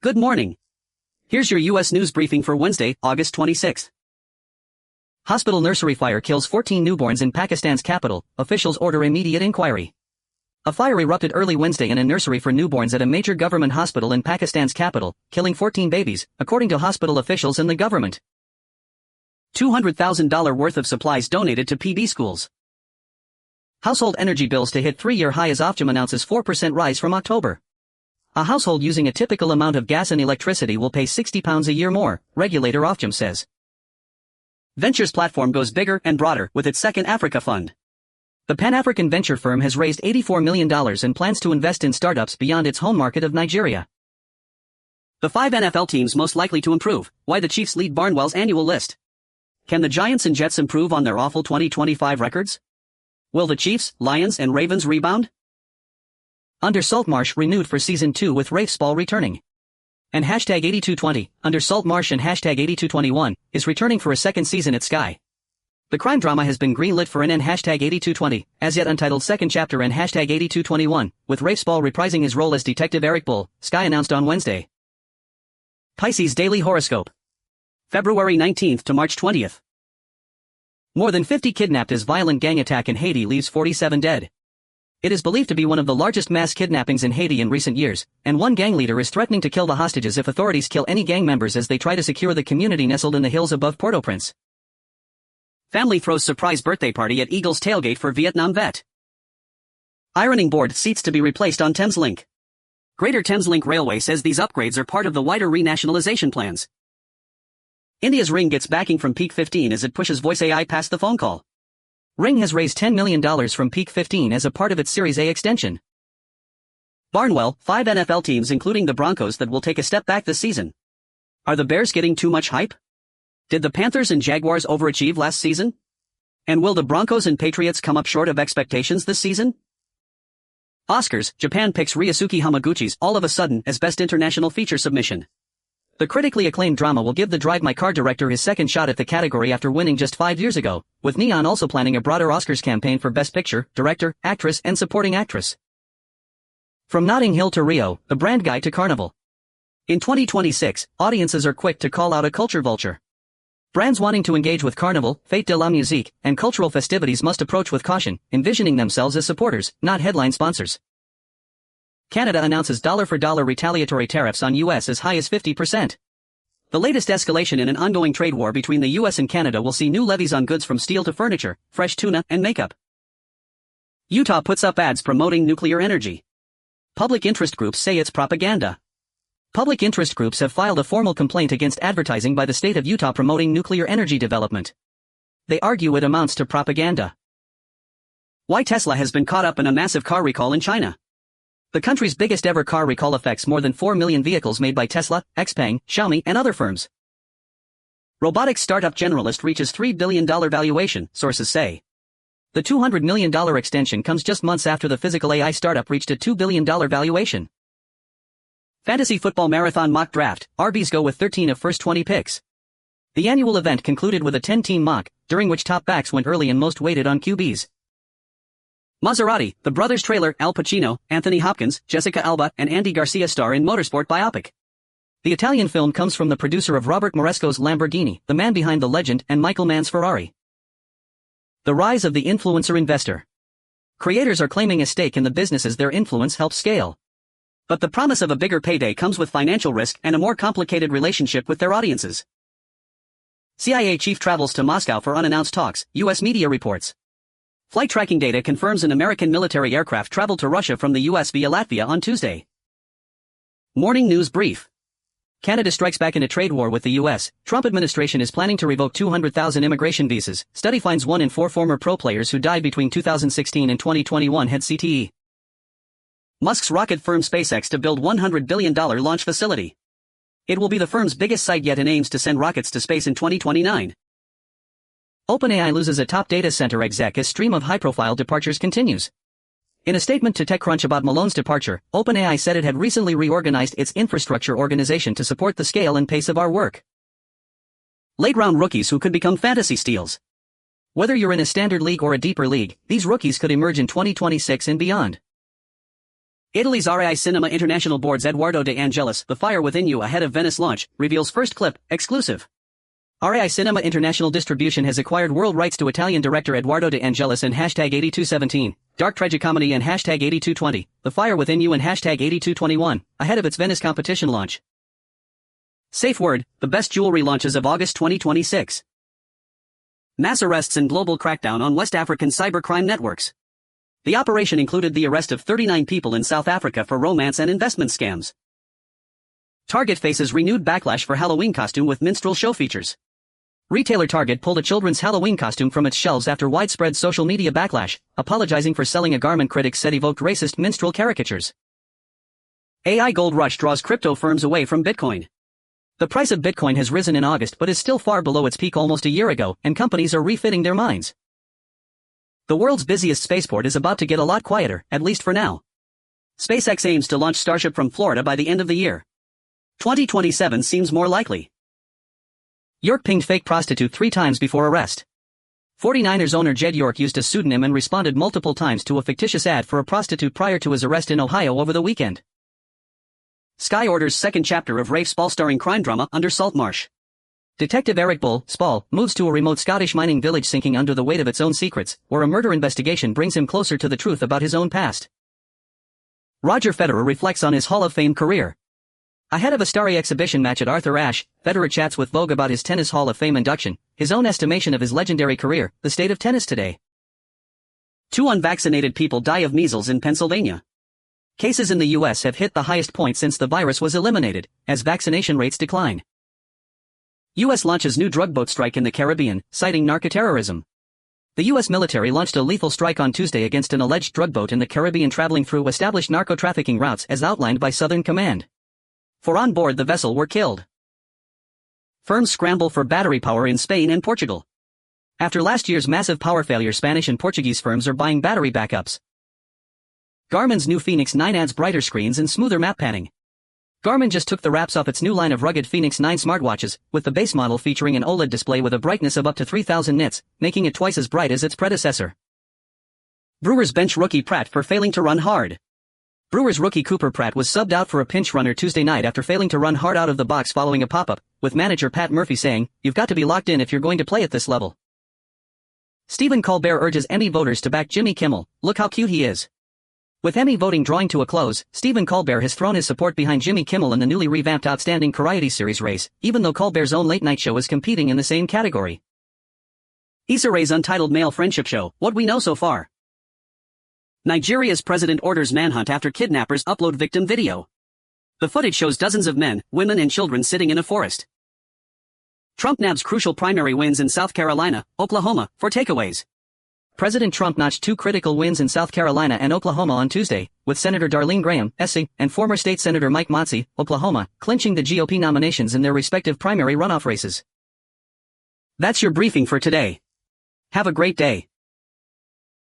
Good morning. Here's your U.S. news briefing for Wednesday, August 26. Hospital nursery fire kills 14 newborns in Pakistan's capital, officials order immediate inquiry. A fire erupted early Wednesday in a nursery for newborns at a major government hospital in Pakistan's capital, killing 14 babies, according to hospital officials and the government. $200,000 worth of supplies donated to PB schools. Household energy bills to hit three-year high as Ofgem announces 4% rise from October. A household using a typical amount of gas and electricity will pay £60 a year more, regulator Ofgem says. Ventures platform goes bigger and broader with its second Africa fund. The Pan-African venture firm has raised $84 million and plans to invest in startups beyond its home market of Nigeria. The 5 NFL teams most likely to improve, why the Chiefs lead Barnwell's annual list. Can the Giants and Jets improve on their awful 2025 records? Will the Chiefs, Lions and Ravens rebound? Under Salt Marsh renewed for Season 2 with Rafe Spall returning. And hashtag 8220, Under Salt Marsh and hashtag 8221, is returning for a second season at Sky. The crime drama has been greenlit for an hashtag 8220, as yet untitled second chapter and hashtag 8221, with Rafe Spall reprising his role as Detective Eric Bull, Sky announced on Wednesday. Pisces Daily Horoscope. February 19th to March 20th. More than 50 kidnapped as violent gang attack in Haiti leaves 47 dead. It is believed to be one of the largest mass kidnappings in Haiti in recent years, and one gang leader is threatening to kill the hostages if authorities kill any gang members as they try to secure the community nestled in the hills above Port-au-Prince. Family throws surprise birthday party at Eagles tailgate for Vietnam vet. Ironing board seats to be replaced on Thameslink. Greater Thameslink Railway says these upgrades are part of the wider renationalization plans. India's Ring gets backing from Peak 15 as it pushes voice AI past the phone call. Ring has raised $10 million from Peak 15 as a part of its Series A extension. Barnwell, 5 NFL teams including the Broncos that will take a step back this season. Are the Bears getting too much hype? Did the Panthers and Jaguars overachieve last season? And will the Broncos and Patriots come up short of expectations this season? Oscars, Japan picks Ryosuke Hamaguchi's All of a Sudden as Best International Feature Submission. The critically acclaimed drama will give the Drive My Car director his second shot at the category after winning just 5 years ago, with Neon also planning a broader Oscars campaign for Best Picture, Director, Actress and Supporting Actress. From Notting Hill to Rio, the brand guide to Carnival. In 2026, audiences are quick to call out a culture vulture. Brands wanting to engage with Carnival, Fête de la Musique, and cultural festivities must approach with caution, envisioning themselves as supporters, not headline sponsors. Canada announces dollar-for-dollar retaliatory tariffs on U.S. as high as 50%. The latest escalation in an ongoing trade war between the U.S. and Canada will see new levies on goods from steel to furniture, fresh tuna, and makeup. Utah puts up ads promoting nuclear energy. Public interest groups say it's propaganda. Public interest groups have filed a formal complaint against advertising by the state of Utah promoting nuclear energy development. They argue it amounts to propaganda. Why Tesla has been caught up in a massive car recall in China. The country's biggest ever car recall affects more than 4 million vehicles made by Tesla, Xpeng, Xiaomi and other firms. Robotics startup generalist reaches $3 billion valuation, sources say. The $200 million extension comes just months after the physical AI startup reached a $2 billion valuation. Fantasy Football Marathon Mock Draft, RBs go with 13 of first 20 picks. The annual event concluded with a 10-team mock, during which top backs went early and most weighted on QBs. Maserati, the brothers trailer, Al Pacino, Anthony Hopkins, Jessica Alba, and Andy Garcia star in motorsport biopic. The Italian film comes from the producer of Robert Moresco's Lamborghini, the man behind The Legend, and Michael Mann's Ferrari. The rise of the influencer investor. Creators are claiming a stake in the businesses their influence helps scale. But the promise of a bigger payday comes with financial risk and a more complicated relationship with their audiences. CIA chief travels to Moscow for unannounced talks, U.S. media reports. Flight tracking data confirms an American military aircraft traveled to Russia from the U.S. via Latvia on Tuesday. Morning News Brief. Canada strikes back in a trade war with the U.S. Trump administration is planning to revoke 200,000 immigration visas. Study finds 1 in 4 former pro players who died between 2016 and 2021 had CTE. Musk's rocket firm SpaceX to build $100 billion launch facility. It will be the firm's biggest site yet and aims to send rockets to space in 2029. OpenAI loses a top data center exec as stream of high-profile departures continues. In a statement to TechCrunch about Malone's departure, OpenAI said it had recently reorganized its infrastructure organization to support the scale and pace of our work. Late-round rookies who could become fantasy steals. Whether you're in a standard league or a deeper league, these rookies could emerge in 2026 and beyond. Italy's RAI Cinema International Board's Eduardo De Angelis, The Fire Within You ahead of Venice launch, reveals first clip, exclusive. RAI Cinema International Distribution has acquired world rights to Italian director Eduardo De Angelis and #8217, Dark Tragicomedy and #8220, The Fire Within You and #8221, ahead of its Venice competition launch. Safe word, the best jewelry launches of August 2026. Mass arrests and global crackdown on West African cybercrime networks. The operation included the arrest of 39 people in South Africa for romance and investment scams. Target faces renewed backlash for Halloween costume with minstrel show features. Retailer Target pulled a children's Halloween costume from its shelves after widespread social media backlash, apologizing for selling a garment critics said evoked racist minstrel caricatures. AI gold rush draws crypto firms away from Bitcoin. The price of Bitcoin has risen in August but is still far below its peak almost a year ago, and companies are refitting their mines. The world's busiest spaceport is about to get a lot quieter, at least for now. SpaceX aims to launch Starship from Florida by the end of the year. 2027 seems more likely. York pinged fake prostitute 3 times before arrest. 49ers owner Jed York used a pseudonym and responded multiple times to a fictitious ad for a prostitute prior to his arrest in Ohio over the weekend. Sky orders second chapter of Rafe Spall starring crime drama Under Salt Marsh. Detective Eric Bull, Spall, moves to a remote Scottish mining village sinking under the weight of its own secrets, where a murder investigation brings him closer to the truth about his own past. Roger Federer reflects on his Hall of Fame career. Ahead of a starry exhibition match at Arthur Ashe, Federer chats with Vogue about his tennis Hall of Fame induction, his own estimation of his legendary career, the state of tennis today. 2 unvaccinated people die of measles in Pennsylvania. Cases in the U.S. have hit the highest point since the virus was eliminated, as vaccination rates decline. U.S. launches new drug boat strike in the Caribbean, citing narcoterrorism. The U.S. military launched a lethal strike on Tuesday against an alleged drug boat in the Caribbean traveling through established narco-trafficking routes as outlined by Southern Command. 4 on board the vessel were killed. Firms scramble for battery power in Spain and Portugal. After last year's massive power failure, Spanish and Portuguese firms are buying battery backups. Garmin's new Fenix 9 adds brighter screens and smoother map panning. Garmin just took the wraps off its new line of rugged Fenix 9 smartwatches, with the base model featuring an OLED display with a brightness of up to 3000 nits, making it twice as bright as its predecessor. Brewers bench rookie Pratt for failing to run hard. Brewers rookie Cooper Pratt was subbed out for a pinch runner Tuesday night after failing to run hard out of the box following a pop-up, with manager Pat Murphy saying, "You've got to be locked in if you're going to play at this level." Stephen Colbert urges Emmy voters to back Jimmy Kimmel, "Look how cute he is." With Emmy voting drawing to a close, Stephen Colbert has thrown his support behind Jimmy Kimmel in the newly revamped Outstanding Variety Series race, even though Colbert's own late-night show is competing in the same category. Issa Rae's untitled male friendship show, What We Know So Far. Nigeria's president orders manhunt after kidnappers upload victim video. The footage shows dozens of men, women and children sitting in a forest. Trump nabs crucial primary wins in South Carolina, Oklahoma, for takeaways. President Trump notched 2 critical wins in South Carolina and Oklahoma on Tuesday, with Senator Darlene Graham, SC, and former state Senator Mike Motzi, Oklahoma, clinching the GOP nominations in their respective primary runoff races. That's your briefing for today. Have a great day.